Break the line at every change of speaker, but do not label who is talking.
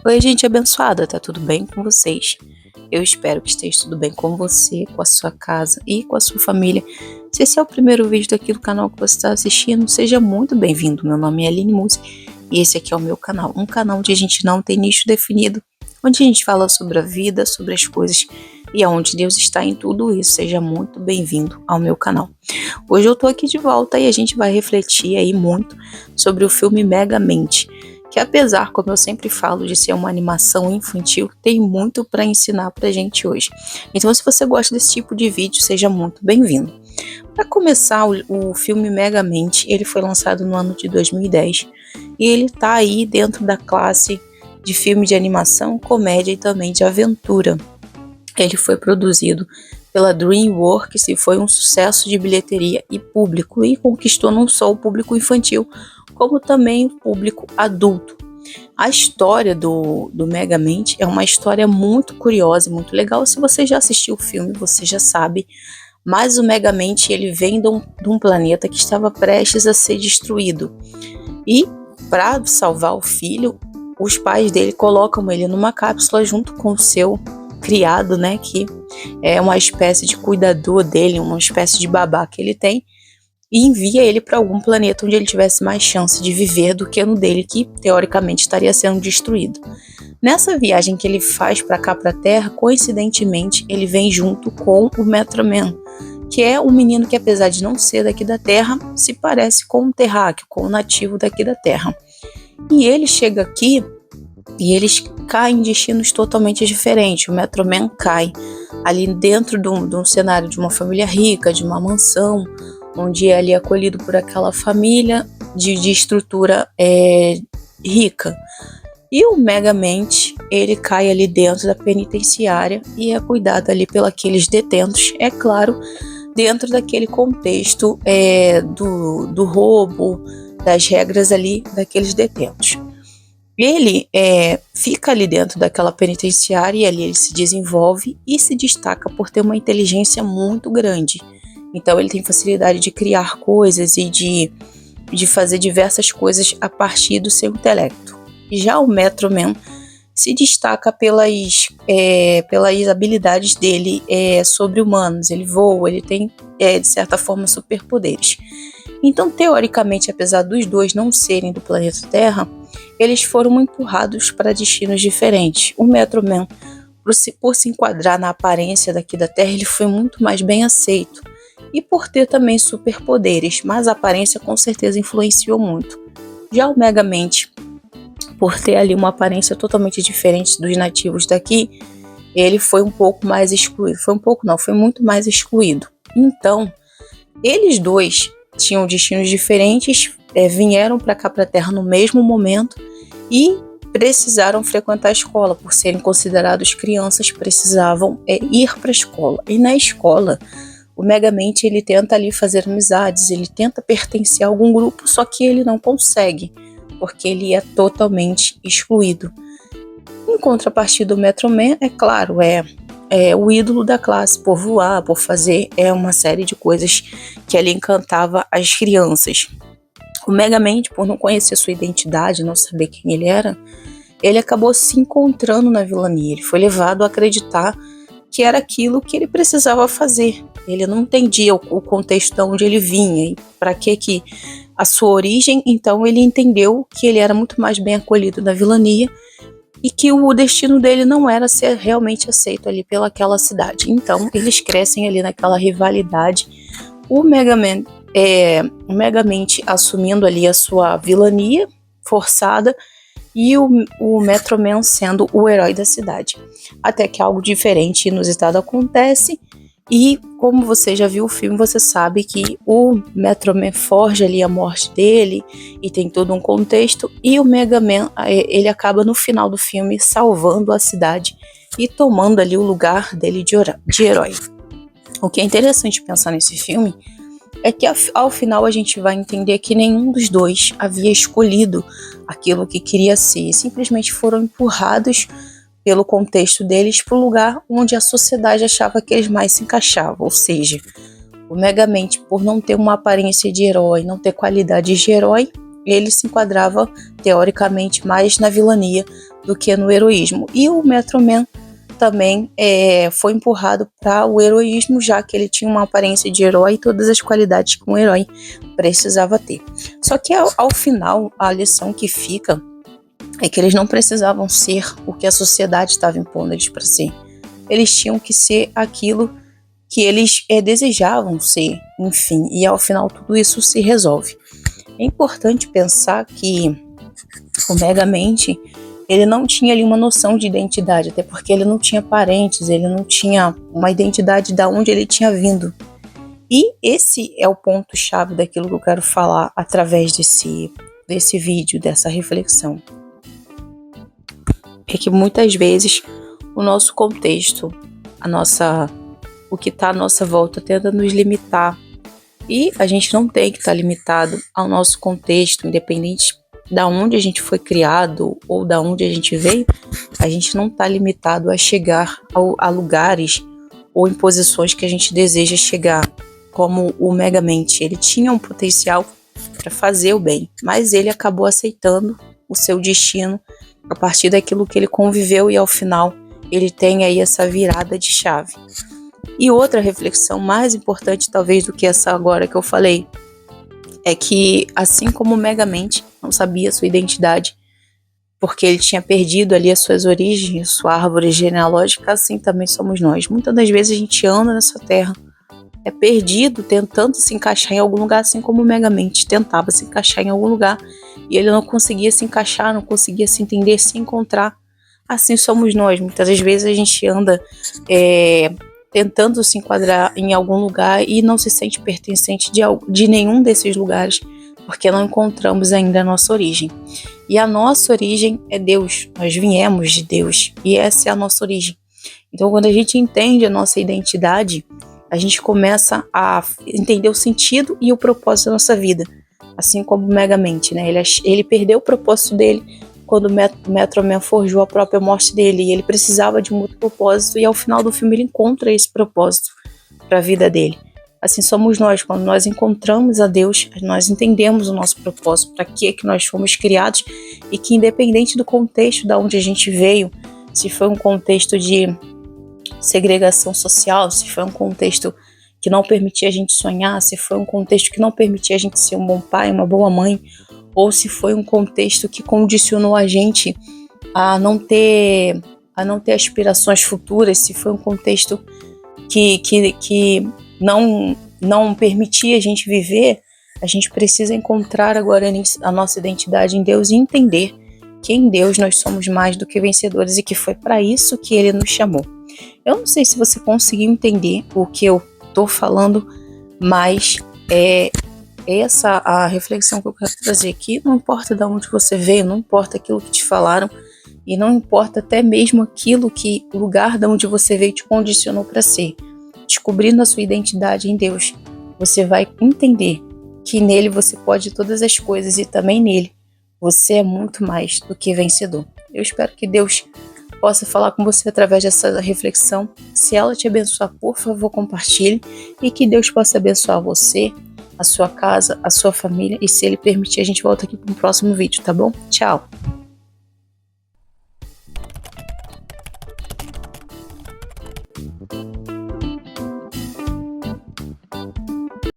Oi, gente abençoada, tá tudo bem com vocês? Eu espero que esteja tudo bem com você, com a sua casa e com a sua família. Se esse é o primeiro vídeo aqui do canal que você está assistindo, seja muito bem-vindo. Meu nome é Aline Musi e esse aqui é o meu canal. Um canal onde a gente não tem nicho definido, onde a gente fala sobre a vida, sobre as coisas e aonde Deus está em tudo isso. Seja muito bem-vindo ao meu canal. Hoje eu tô aqui de volta e a gente vai refletir aí muito sobre o filme Megamente, que apesar, como eu sempre falo, de ser uma animação infantil, tem muito para ensinar pra gente hoje. Então, se você gosta desse tipo de vídeo, seja muito bem-vindo. Para começar, o filme Megamente, ele foi lançado no ano de 2010 e ele tá aí dentro da classe de filme de animação, comédia e também de aventura. Ele foi produzido pela DreamWorks e foi um sucesso de bilheteria e público, e conquistou não só o público infantil, como também o público adulto. A história do Megamente é uma história muito curiosa e muito legal. Se você já assistiu o filme, você já sabe, mas o Megamente ele vem de um planeta que estava prestes a ser destruído. E para salvar o filho, os pais dele colocam ele numa cápsula junto com o seu criado, né, que é uma espécie de cuidador dele, uma espécie de babá que ele tem, e envia ele para algum planeta onde ele tivesse mais chance de viver do que no dele, que teoricamente estaria sendo destruído. Nessa viagem que ele faz para cá, para a Terra, coincidentemente ele vem junto com o Metroman, que é um menino que, apesar de não ser daqui da Terra, se parece com um terráqueo, com um nativo daqui da Terra. E ele chega aqui e eles caem em destinos totalmente diferentes. O Metroman cai ali dentro de um cenário de uma família rica, de uma mansão, onde ele é acolhido por aquela família de estrutura rica. E o Megamente, ele cai ali dentro da penitenciária e é cuidado ali pelos detentos, é claro, dentro daquele contexto do roubo, das regras ali daqueles detentos. Ele fica ali dentro daquela penitenciária e ali ele se desenvolve e se destaca por ter uma inteligência muito grande. Então ele tem facilidade de criar coisas e de fazer diversas coisas a partir do seu intelecto. Já o Metroman se destaca pelas habilidades dele sobre-humanas. Ele voa, ele tem, de certa forma, superpoderes. Então, teoricamente, apesar dos dois não serem do planeta Terra, eles foram empurrados para destinos diferentes. O Metroman, por se enquadrar na aparência daqui da Terra, ele foi muito mais bem aceito. E por ter também superpoderes, mas a aparência com certeza influenciou muito. Já o Megamente, por ter ali uma aparência totalmente diferente dos nativos daqui, ele foi um pouco mais excluído. Foi muito mais excluído. Então, eles dois tinham destinos diferentes, vieram para cá, para a Terra no mesmo momento e precisaram frequentar a escola. Por serem considerados crianças, precisavam ir para a escola. E na escola, o Megamente ele tenta ali fazer amizades, ele tenta pertencer a algum grupo, só que ele não consegue, porque ele é totalmente excluído. Em contrapartida, o Metroman, é claro, é o ídolo da classe por voar, por fazer uma série de coisas que ele encantava as crianças. O Megamente, por não conhecer sua identidade, não saber quem ele era, ele acabou se encontrando na vilania. Ele foi levado a acreditar que era aquilo que ele precisava fazer. Ele não entendia o contexto de onde ele vinha e para que a sua origem. Então ele entendeu que ele era muito mais bem acolhido na vilania e que o destino dele não era ser realmente aceito ali pelaquela cidade. Então eles crescem ali naquela rivalidade. O Megamente assumindo ali a sua vilania forçada e o Metroman sendo o herói da cidade. Até que algo diferente e inusitado acontece. E como você já viu o filme, você sabe que o Metroman forja ali a morte dele e tem todo um contexto, e o Megaman ele acaba no final do filme salvando a cidade e tomando ali o lugar dele de herói. O que é interessante pensar nesse filme é que ao final a gente vai entender que nenhum dos dois havia escolhido aquilo que queria ser, simplesmente foram empurrados pelo contexto deles para o lugar onde a sociedade achava que eles mais se encaixavam. Ou seja, o Megamente, por não ter uma aparência de herói, não ter qualidades de herói, ele se enquadrava, teoricamente, mais na vilania do que no heroísmo. E o Metro Man também foi empurrado para o heroísmo, já que ele tinha uma aparência de herói e todas as qualidades que um herói precisava ter. Só que ao final, a lição que fica é que eles não precisavam ser o que a sociedade estava impondo eles para ser. Eles tinham que ser aquilo que eles desejavam ser, enfim, e ao final tudo isso se resolve. É importante pensar que o Megamente, ele não tinha ali uma noção de identidade, até porque ele não tinha parentes, ele não tinha uma identidade de onde ele tinha vindo. E esse é o ponto-chave daquilo que eu quero falar através desse vídeo, dessa reflexão. É que muitas vezes o nosso contexto, o que está à nossa volta tenta nos limitar. E a gente não tem que estar limitado ao nosso contexto, independente da onde a gente foi criado ou da onde a gente veio, a gente não está limitado a chegar a lugares ou em posições que a gente deseja chegar, como o Megamente. Ele tinha um potencial para fazer o bem, mas ele acabou aceitando o seu destino a partir daquilo que ele conviveu e ao final ele tem aí essa virada de chave. E outra reflexão mais importante talvez do que essa agora que eu falei, é que assim como o Megamente não sabia sua identidade, porque ele tinha perdido ali as suas origens, sua árvore genealógica, assim também somos nós. Muitas das vezes a gente anda nessa terra, perdido, tentando se encaixar em algum lugar, assim como o Megamente tentava se encaixar em algum lugar, e ele não conseguia se encaixar, não conseguia se entender, se encontrar. Assim somos nós. Muitas das vezes a gente anda tentando se enquadrar em algum lugar e não se sente pertencente de nenhum desses lugares, porque não encontramos ainda a nossa origem. E a nossa origem é Deus, nós viemos de Deus, e essa é a nossa origem. Então, quando a gente entende a nossa identidade, a gente começa a entender o sentido e o propósito da nossa vida, assim como o Megamente, né? Ele perdeu o propósito dele quando o Metro Man forjou a própria morte dele, e ele precisava de um outro propósito, e ao final do filme ele encontra esse propósito para a vida dele. Assim somos nós, quando nós encontramos a Deus, nós entendemos o nosso propósito, para que nós fomos criados, e que independente do contexto da onde a gente veio, se foi um contexto de segregação social, se foi um contexto que não permitia a gente sonhar, se foi um contexto que não permitia a gente ser um bom pai, uma boa mãe, ou se foi um contexto que condicionou a gente a não ter aspirações futuras, se foi um contexto que não permitia a gente viver, a gente precisa encontrar agora a nossa identidade em Deus e entender que em Deus nós somos mais do que vencedores e que foi para isso que Ele nos chamou. Eu não sei se você conseguiu entender o que eu estou falando, mas essa a reflexão que eu quero trazer aqui. Não importa de onde você veio, não importa aquilo que te falaram, e não importa até mesmo o lugar de onde você veio te condicionou para ser. Descobrindo a sua identidade em Deus, você vai entender que nele você pode todas as coisas, e também nele você é muito mais do que vencedor. Eu espero que Deus possa falar com você através dessa reflexão. Se ela te abençoar, por favor, compartilhe, e que Deus possa abençoar você, a sua casa, a sua família, e se Ele permitir, a gente volta aqui para um próximo vídeo, tá bom? Tchau!